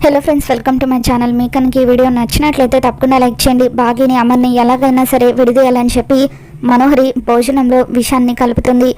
Hello friends, welcome to my channel. మీకు కనుక ఈ వీడియో నచ్చినట్లయితే తప్పకుండా లైక్ చేయండి. బాగీని అమర్ని ఎలాగైనా సరే విడిదీయాలని చెప్పి మనోహరి భోజనంలో విషాన్ని కలుపుతుంది.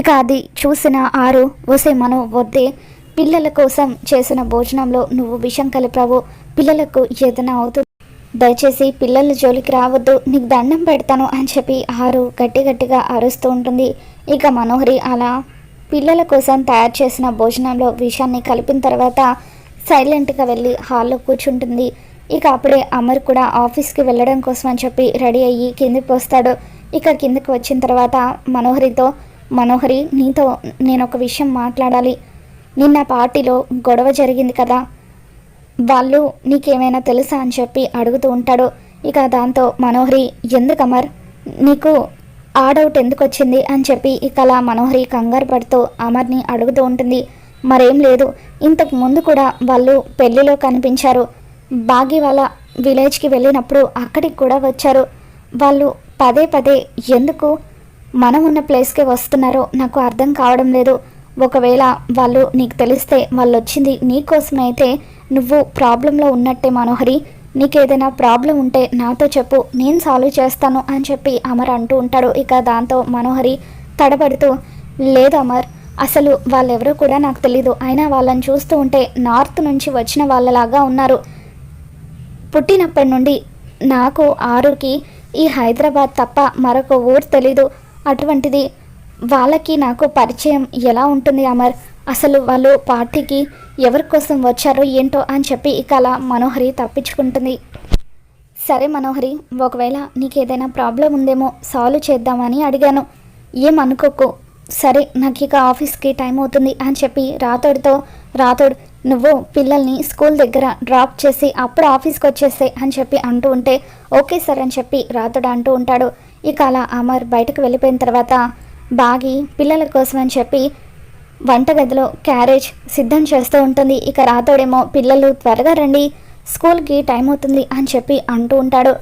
ఇక అది చూసిన ఆరు, ఓసే మనో వద్దే, పిల్లల కోసం చేసిన భోజనంలో నువ్వు విషం కలిపావు, పిల్లలకు ఏదైనా అవుతుంది, దయచేసి పిల్లల జోలికి రావద్దు, నీకు దండం పెడతాను అని చెప్పి ఆరు గట్టిగా అరుస్తూ ఉంటుంది. ఇక మనోహరి అలా పిల్లల కోసం తయారు చేసిన భోజనంలో విషాన్ని కలిపిన తర్వాత సైలెంట్గా వెళ్ళి హాల్లో కూర్చుంటుంది. ఇక అప్పుడే అమర్ కూడా ఆఫీస్కి వెళ్ళడం కోసం అని చెప్పి రెడీ అయ్యి కిందికి వస్తాడు. ఇక కిందికి వచ్చిన తర్వాత మనోహరితో, మనోహరి నీతో నేను ఒక విషయం మాట్లాడాలి, నిన్న పార్టీలో గొడవ జరిగింది కదా, వాళ్ళు నీకేమైనా తెలుసా అని చెప్పి అడుగుతూ ఉంటాడు. ఇక దాంతో మనోహరి, ఎందుకు అమర్, నీకు ఆ డౌట్ ఎందుకు వచ్చింది అని చెప్పి ఇక అలా మనోహరి కంగారు పడుతూ అమర్ని అడుగుతూ ఉంటుంది. మరేం లేదు, ఇంతకు ముందు కూడా వాళ్ళు పెళ్లిలో కనిపించారు, బాగి వాళ్ళ విలేజ్కి వెళ్ళినప్పుడు అక్కడికి కూడా వచ్చారు, వాళ్ళు పదే పదే ఎందుకు మనం ఉన్న ప్లేస్కే వస్తున్నారో నాకు అర్థం కావడం లేదు. ఒకవేళ వాళ్ళు నీకు తెలిస్తే వాళ్ళు వచ్చింది నీకోసమే అయితే నువ్వు ప్రాబ్లంలో ఉన్నట్టే మనోహరి, నీకేదైనా ప్రాబ్లం ఉంటే నాతో చెప్పు, నేను సాల్వ్ చేస్తాను అని చెప్పి అమర్ అంటూ ఉంటాడు. ఇక దాంతో మనోహరి తడబడుతూ, లేదు అమర్, అసలు వాళ్ళెవరో కూడా నాకు తెలీదు, అయినా వాళ్ళని చూస్తూ ఉంటే నార్త్ నుంచి వచ్చిన వాళ్ళలాగా ఉన్నారు, పుట్టినప్పటి నుండి నాకు ఆరుకి ఈ హైదరాబాద్ తప్ప మరొక ఊరు తెలీదు, అటువంటిది వాళ్ళకి నాకు పరిచయం ఎలా ఉంటుంది అమర్, అసలు వాళ్ళు పార్టీకి ఎవరి కోసం వచ్చారో ఏంటో అని చెప్పి ఇక అలా మనోహరి తప్పించుకుంటుంది. సరే మనోహరి, ఒకవేళ నీకు ఏదైనా ప్రాబ్లం ఉందేమో సాల్వ్ చేద్దామని అడిగాను, ఏమనుకోకు, సరే నాకు ఇక ఆఫీస్కి టైం అవుతుంది అని చెప్పి రాతోడు నువ్వు పిల్లల్ని స్కూల్ దగ్గర డ్రాప్ చేసి అప్పుడు ఆఫీస్కి వచ్చేస్తే అని చెప్పి అంటూ ఉంటే, ఓకే సార్ అని చెప్పి రాతోడు అంటూ ఉంటాడు. ఇక అలా అమర్ బయటకు వెళ్ళిపోయిన తర్వాత బాగి పిల్లల కోసం అని చెప్పి వంటగదిలో క్యారేజ్ సిద్ధం చేస్తూ ఉంటుంది. ఇక రాతోడేమో, పిల్లలు త్వరగా రండి, స్కూల్కి టైం అవుతుంది అని చెప్పి అంటూ ఉంటాడు.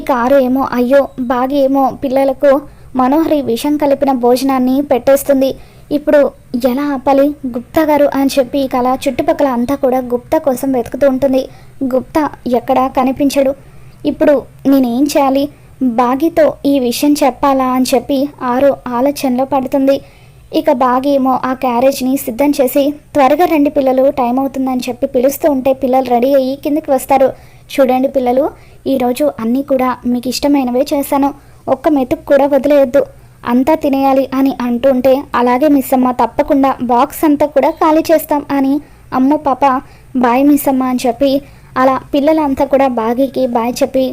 ఇక ఆరు ఏమో, అయ్యో, బాగి ఏమో పిల్లలకు మనోహరి విషం కలిపిన భోజనాన్ని పెట్టేస్తుంది, ఇప్పుడు ఎలా ఆపాలి గుప్తా గారు అని చెప్పి ఇక అలా చుట్టుపక్కల అంతా కూడా గుప్తా కోసం వెతుకుతూ ఉంటుంది. గుప్తా ఎక్కడా కనిపించడు, ఇప్పుడు నేనేం చేయాలి, బాగితో ఈ విషయం చెప్పాలా అని చెప్పి ఆరు ఆలోచనలో పడుతుంది. ఇక బాగి ఏమో ఆ క్యారేజ్ని సిద్ధం చేసి, త్వరగా రండి పిల్లలు, టైం అవుతుందని చెప్పి పిలుస్తూ ఉంటే పిల్లలు రెడీ అయ్యి కిందికి వస్తారు. చూడండి పిల్లలు, ఈరోజు అన్నీ కూడా మీకు ఇష్టమైనవే చేశాను, ఒక్క మెతుకు కూడా వదిలేయొద్దు, అంతా తినేయాలి అని అంటుంటే, అలాగే మిస్ అమ్మ, తప్పకుండా బాక్స్ అంతా కూడా ఖాళీ చేస్తాం అని, అమ్మ పాప బాయ్ మిస్ అమ్మ అని చెప్పి అలా పిల్లలంతా కూడా బాగీకి బాయ్ చెప్పి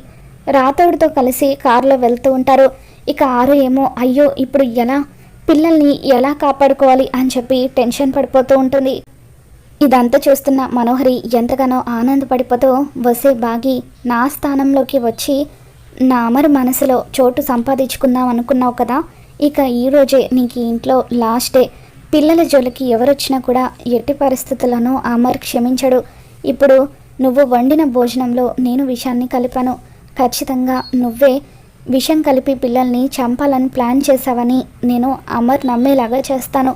రాతోడితో కలిసి కారులో వెళ్తూ ఉంటారు. ఇక ఆరు ఏమో, అయ్యో ఇప్పుడు ఎలా, పిల్లల్ని ఎలా కాపాడుకోవాలి అని చెప్పి టెన్షన్ పడిపోతూ ఉంటుంది. ఇదంతా చూస్తున్న మనోహరి ఎంతగానో ఆనందపడిపోతూ, వసే బాగి, నా స్థానంలోకి వచ్చి నా అమర్ మనసులో చోటు సంపాదించుకుందాం అనుకున్నావు కదా, ఇక ఈరోజే నీకు ఇంట్లో లాస్ట్ డే, పిల్లల జోలికి ఎవరొచ్చినా కూడా ఎట్టి పరిస్థితులను అమర్ క్షమించడు, ఇప్పుడు నువ్వు వండిన భోజనంలో నేను విషాన్ని కలిపాను, ఖచ్చితంగా నువ్వే విషం కలిపి పిల్లల్ని చంపాలని ప్లాన్ చేశావని నేను అమర్ నమ్మేలాగా చేస్తాను,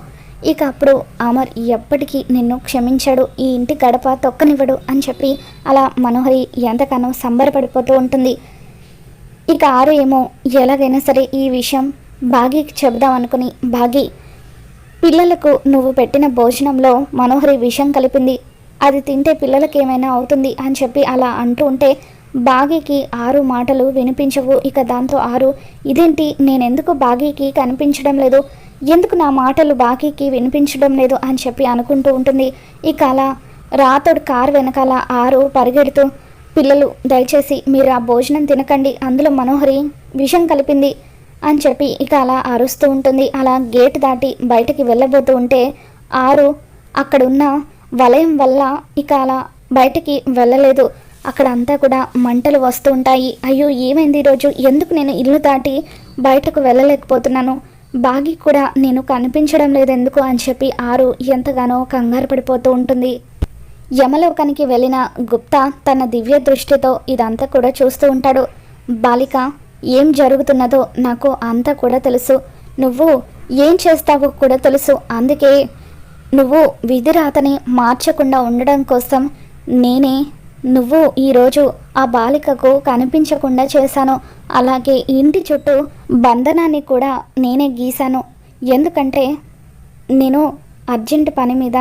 ఇక అప్పుడు అమర్ ఎప్పటికీ నిన్ను క్షమించాడు, ఈ ఇంటి గడప తొక్కనివ్వడు అని చెప్పి అలా మనోహరి ఎంతగానో సంబరపడిపోతూ ఉంటుంది. ఇక ఆరు ఏమో, ఎలాగైనా సరే ఈ విషయం బాగీకి చెబుదాం అనుకుని, బాగి, పిల్లలకు నువ్వు పెట్టిన భోజనంలో మనోహరి విషం కలిపింది, అది తింటే పిల్లలకి ఏమైనా అవుతుంది అని చెప్పి అలా అంటూ ఉంటే బాగీకి ఆరు మాటలు వినిపించవు. ఇక దాంతో ఆరు, ఇదేంటి, నేనెందుకు బాగీకి కనిపించడం లేదు, ఎందుకు నా మాటలు బాగీకి వినిపించడం లేదు అని చెప్పి అనుకుంటూ ఉంటుంది. ఇక అలా రాతోడు కారు వెనకాల ఆరు పరిగెడుతూ, పిల్లలు దయచేసి మీరు ఆ భోజనం తినకండి, అందులో మనోహరి విషం కలిపింది అని చెప్పి ఇక అలా అరుస్తూ ఉంటుంది. అలా గేట్ దాటి బయటకి వెళ్ళబోతూ ఉంటే ఆరు అక్కడున్న వలయం వల్ల ఇక అలా బయటికి వెళ్ళలేదు, అక్కడ అంతా కూడా మంటలు వస్తూ ఉంటాయి. అయ్యో ఏమైంది ఈరోజు, ఎందుకు నేను ఇల్లు దాటి బయటకు వెళ్ళలేకపోతున్నాను, బాగి కూడా నేను కనిపించడం లేదు ఎందుకు అని చెప్పి ఆరు ఎంతగానో కంగారు పడిపోతూ ఉంటుంది. యమలోకానికి వెళ్ళిన గుప్తా తన దివ్య దృష్టితో ఇదంతా కూడా చూస్తూ ఉంటాడు. బాలిక, ఏం జరుగుతున్నదో నాకు అంతా కూడా తెలుసు, నువ్వు ఏం చేస్తావో కూడా తెలుసు, అందుకే నువ్వు విధిరాతని మార్చకుండా ఉండడం కోసం నేనే నువ్వు ఈరోజు ఆ బాలికకు కనిపించకుండా చేశాను. అలాగే ఇంటి చుట్టూ బంధనాన్ని కూడా నేనే గీశాను. ఎందుకంటే నేను అర్జెంట్ పని మీద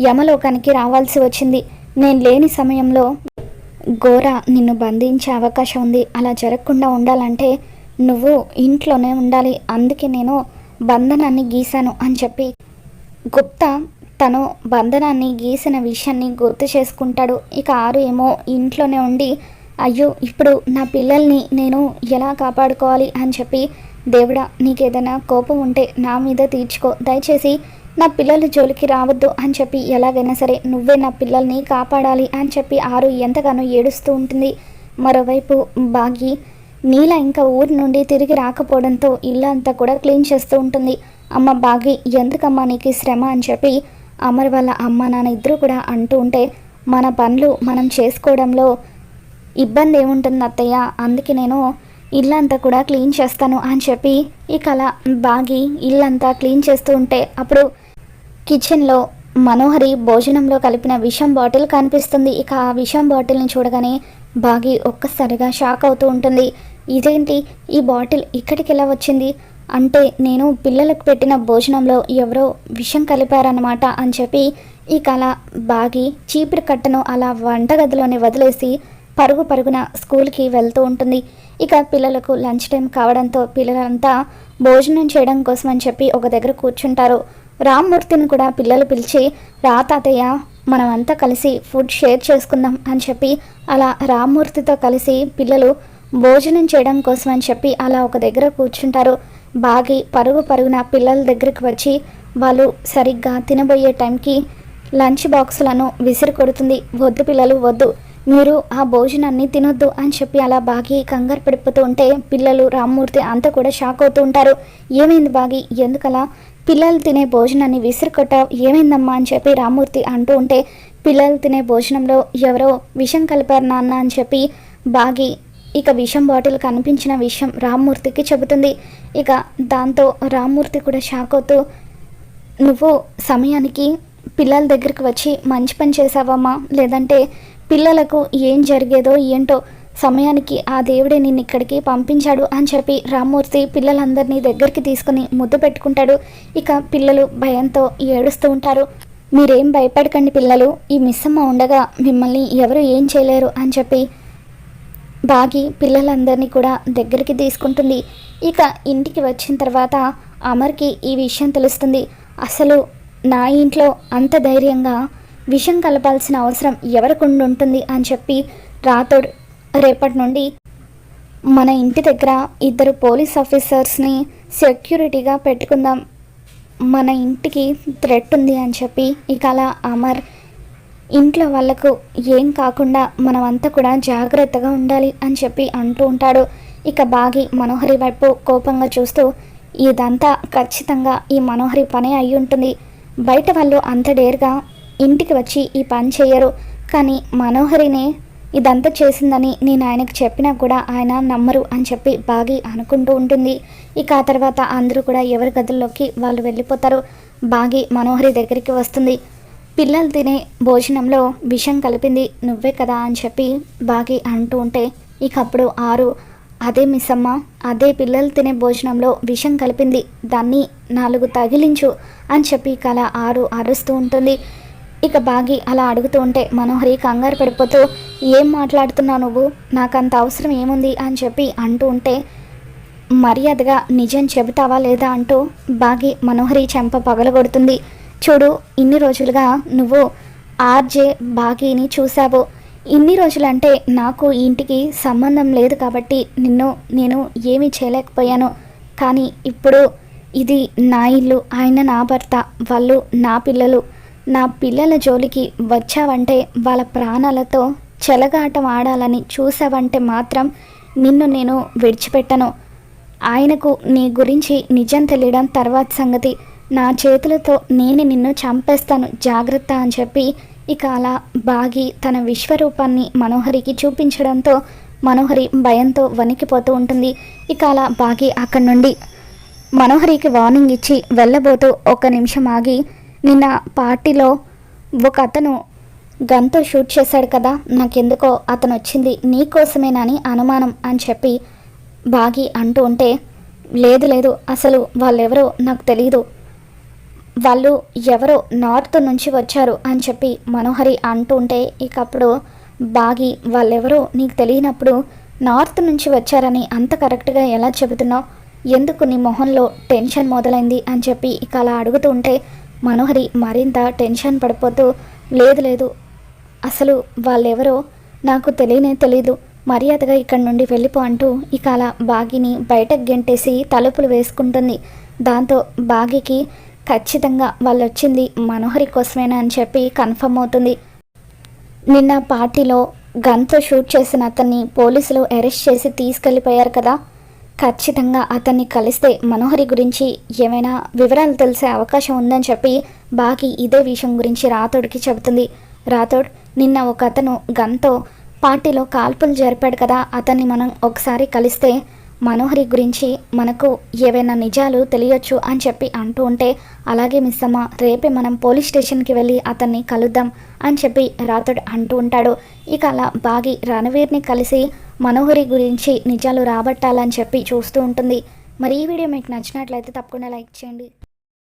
యమలోకానికి రావాల్సి వచ్చింది. నేను లేని సమయంలో ఘోర నిన్ను బంధించే అవకాశం ఉంది. అలా జరగకుండా ఉండాలంటే నువ్వు ఇంట్లోనే ఉండాలి. అందుకే నేను బంధనాన్ని గీశాను అని చెప్పి గుప్తా తను బంధనాన్ని గీసిన విషయాన్ని గుర్తు చేసుకుంటాడు. ఇక ఆరు ఏమో ఇంట్లోనే ఉండి అయ్యో ఇప్పుడు నా పిల్లల్ని నేను ఎలా కాపాడుకోవాలి అని చెప్పి దేవుడా నీకేదైనా కోపం ఉంటే నా మీద తీర్చుకో, దయచేసి నా పిల్లల జోలికి రావద్దు అని చెప్పి ఎలాగైనా సరే నువ్వే నా పిల్లల్ని కాపాడాలి అని చెప్పి ఆరు ఎంతగానో ఏడుస్తూ ఉంటుంది. మరోవైపు బాగి నీల ఇంకా ఊరి నుండి తిరిగి రాకపోవడంతో ఇల్లు అంతా కూడా క్లీన్ చేస్తూ ఉంటుంది. అమ్మ బాగి ఎందుకమ్మా నీకు శ్రమ అని చెప్పి అమర్ వాళ్ళ అమ్మ నాన్న ఇద్దరు కూడా అంటూ ఉంటే మన పనులు మనం చేసుకోవడంలో ఇబ్బంది ఏముంటుంది అత్తయ్య, అందుకే నేను ఇల్లంతా కూడా క్లీన్ చేస్తాను అని చెప్పి ఇక అలా బాగి ఇల్లంతా క్లీన్ చేస్తూ ఉంటే అప్పుడు కిచెన్లో మనోహరి భోజనంలో కలిపిన విషం బాటిల్ కనిపిస్తుంది. ఇక ఆ విషం బాటిల్ని చూడగానే బాగి ఒక్కసారిగా షాక్ అవుతూ ఉంటుంది. ఇదేంటి ఈ బాటిల్ ఇక్కడికి ఎలా వచ్చింది అంటే నేను పిల్లలకు పెట్టిన భోజనంలో ఎవరో విషం కలిపారన్నమాట అని చెప్పి ఇక అలా బాగి చీపురు కట్టను అలా వంటగదిలోనే వదిలేసి పరుగున స్కూల్కి వెళ్తూ ఉంటుంది. ఇక పిల్లలకు లంచ్ టైం కావడంతో పిల్లలంతా భోజనం చేయడం కోసం అని చెప్పి ఒక దగ్గర కూర్చుంటారు. రామ్మూర్తిని కూడా పిల్లలు పిలిచి రా తాతయ్య మనమంతా కలిసి ఫుడ్ షేర్ చేసుకుందాం అని చెప్పి అలా రామ్మూర్తితో కలిసి పిల్లలు భోజనం చేయడం కోసం అని చెప్పి అలా ఒక దగ్గర కూర్చుంటారు. బాగి పరుగున పిల్లల దగ్గరికి వచ్చి వాళ్ళు సరిగ్గా తినబోయే టైంకి లంచ్ బాక్సులను విసిరి కొడుతుంది. వద్దు పిల్లలు వద్దు, మీరు ఆ భోజనాన్ని తినొద్దు అని చెప్పి అలా బాగి కంగారు పడిపోతూ ఉంటే పిల్లలు రామ్మూర్తి అంతా కూడా షాక్ అవుతూ ఉంటారు. ఏమైంది బాగి, ఎందుకలా పిల్లలు తినే భోజనాన్ని విసిరి కొట్టావు, ఏమైందమ్మా అని చెప్పి రామ్మూర్తి అంటూ ఉంటే పిల్లలు తినే భోజనంలో ఎవరో విషం కలిపారు నాన్న అని చెప్పి బాగి ఇక విషం బాటిల్ కనిపించిన విషయం రామ్మూర్తికి చెబుతుంది. ఇక దాంతో రామ్మూర్తి కూడా షాక్ అవుతూ నువ్వు సమయానికి పిల్లల దగ్గరికి వచ్చి మంచి పని చేసావమ్మా, లేదంటే పిల్లలకు ఏం జరిగేదో ఏంటో సమయానికి ఆ దేవుడే నిన్ను ఇక్కడికి పంపించాడు అని చెప్పి రామ్మూర్తి పిల్లలందరినీ దగ్గరికి తీసుకుని ముద్దు పెట్టుకుంటాడు. ఇక పిల్లలు భయంతో ఏడుస్తూ ఉంటారు. మీరేం భయపడకండి పిల్లలు, ఈ మిస్సమ్మ ఉండగా మిమ్మల్ని ఎవరు ఏం చేయలేరు అని చెప్పి బాగి పిల్లలందరినీ కూడా దగ్గరికి తీసుకుంటుంది. ఇక ఇంటికి వచ్చిన తర్వాత అమర్కి ఈ విషయం తెలుస్తుంది. అసలు నా ఇంట్లో అంత ధైర్యంగా విషం కలపాల్సిన అవసరం ఎవరికి ఉంటుంది అని చెప్పి రాథోడ్ రేపటి నుండి మన ఇంటి దగ్గర 2 పోలీస్ ఆఫీసర్స్ని సెక్యూరిటీగా పెట్టుకుందాం, మన ఇంటికి థ్రెట్ ఉంది అని చెప్పి ఇక అలా అమర్ ఇంట్లో వాళ్ళకు ఏం కాకుండా మనమంతా కూడా జాగ్రత్తగా ఉండాలి అని చెప్పి అంటూ ఉంటాడు. ఇక బాగి మనోహరి వైపు కోపంగా చూస్తూ ఇదంతా ఖచ్చితంగా ఈ మనోహరి పనే అయి ఉంటుంది, బయట వాళ్ళు అంత డేర్గా ఇంటికి వచ్చి ఈ పని చేయరు, కానీ మనోహరినే ఇదంతా చేసిందని నేను ఆయనకు చెప్పినా కూడా ఆయన నమ్మరు అని చెప్పి బాగి అనుకుంటూ ఉంటుంది. ఇక ఆ తర్వాత అందరూ కూడా ఎవరి గదుల్లోకి వాళ్ళు వెళ్ళిపోతారు. బాగి మనోహరి దగ్గరికి వస్తుంది. పిల్లలు తినే భోజనంలో విషం కలిపింది నువ్వే కదా అని చెప్పి బాగి అంటూ ఉంటే ఇక అప్పుడు ఆరు అదే మిస్సమ్మ, అదే పిల్లలు తినే భోజనంలో విషం కలిపింది, దాన్ని 4 తగిలించు అని చెప్పి కల ఆరు అరుస్తూ ఉంటుంది. ఇక బాగి అలా అడుగుతూ ఉంటే మనోహరి కంగారు పడిపోతూ ఏం మాట్లాడుతున్నావు నువ్వు, నాకు అంత అవసరం ఏముంది అని చెప్పి అంటూ ఉంటే మర్యాదగా నిజం చెబుతావా లేదా అంటూ బాగి మనోహరి చెంప పగలగొడుతుంది. చూడు, ఇన్ని రోజులుగా నువ్వు ఆర్జే బాగిని చూసావు, ఇన్ని రోజులంటే నాకు ఈ ఇంటికి సంబంధం లేదు కాబట్టి నేను ఏమీ చేయలేకపోయాను, కానీ ఇప్పుడు ఇది నా ఇల్లు, ఆయన నా భర్త, వాళ్ళు నా పిల్లలు, నా పిల్లల జోలికి వచ్చావంటే వాళ్ళ ప్రాణాలతో చెలగాటం ఆడాలని చూసావంటే మాత్రం నిన్ను నేను విడిచిపెట్టను. ఆయనకు నీ గురించి నిజం తెలియడం తర్వాత సంగతి, నా చేతులతో నేను నిన్ను చంపేస్తాను, జాగ్రత్త అని చెప్పి ఇక అలా బాగి తన విశ్వరూపాన్ని మనోహరికి చూపించడంతో మనోహరి భయంతో వణికిపోతూ ఉంటుంది. ఇక అలా బాగి అక్కడి నుండి మనోహరికి వార్నింగ్ ఇచ్చి వెళ్ళబోతూ 1 నిమిషం ఆగి నిన్న పార్టీలో ఒక అతను గన్తో షూట్ చేశాడు కదా, నాకెందుకో అతను వచ్చింది నీకోసమేనని అనుమానం అని చెప్పి బాగి అంటూ ఉంటే, లేదు లేదు అసలు వాళ్ళెవరో నాకు తెలియదు, వాళ్ళు ఎవరో నార్త్ నుంచి వచ్చారు అని చెప్పి మనోహరి అంటూ ఉంటే, ఇక అప్పుడు బాగి వాళ్ళెవరో నీకు తెలియనప్పుడు నార్త్ నుంచి వచ్చారని అంత కరెక్ట్గా ఎలా చెబుతున్నావు, ఎందుకు నీ మొహంలో టెన్షన్ మొదలైంది అని చెప్పి ఇక అలా అడుగుతూ ఉంటే మనోహరి మరింత టెన్షన్ పడిపోతూ, లేదు లేదు అసలు వాళ్ళెవరో నాకు తెలీదు, మర్యాదగా ఇక్కడి నుండి వెళ్ళిపో అంటూ ఇక అలా బాగిని బయటకు గెంటేసి తలుపులు వేసుకుంటుంది. దాంతో బాగికి ఖచ్చితంగా వాళ్ళు వచ్చింది మనోహరి కోసమేనా అని చెప్పి కన్ఫర్మ్ అవుతుంది. నిన్న పార్టీలో గన్తో షూట్ చేసిన అతన్ని పోలీసులు అరెస్ట్ చేసి తీసుకెళ్ళిపోయారు కదా, ఖచ్చితంగా అతన్ని కలిస్తే మనోహరి గురించి ఏమైనా వివరాలు తెలిసే అవకాశం ఉందని చెప్పి బాగి ఇదే విషయం గురించి రాథోడ్కి చెబుతుంది. రాథోడ్, నిన్న ఒక అతను గన్తో పార్టీలో కాల్పులు జరిపాడు కదా, అతన్ని మనం ఒకసారి కలిస్తే మనోహరి గురించి మనకు ఏవైనా నిజాలు తెలియచ్చు అని చెప్పి అంటూ ఉంటే, అలాగే మిస్ అమ్మ, రేపే మనం పోలీస్ స్టేషన్కి వెళ్ళి అతన్ని కలుద్దాం అని చెప్పి రాథోడ్ అంటూ ఉంటాడు. ఇక అలా బాగి రణవీర్ని కలిసి మనోహరి గురించి నిజాలు రాబట్టాలని చెప్పి చూస్తూ ఉంటుంది. మరి ఈ వీడియో మీకు నచ్చినట్లయితే తప్పకుండా లైక్ చేయండి.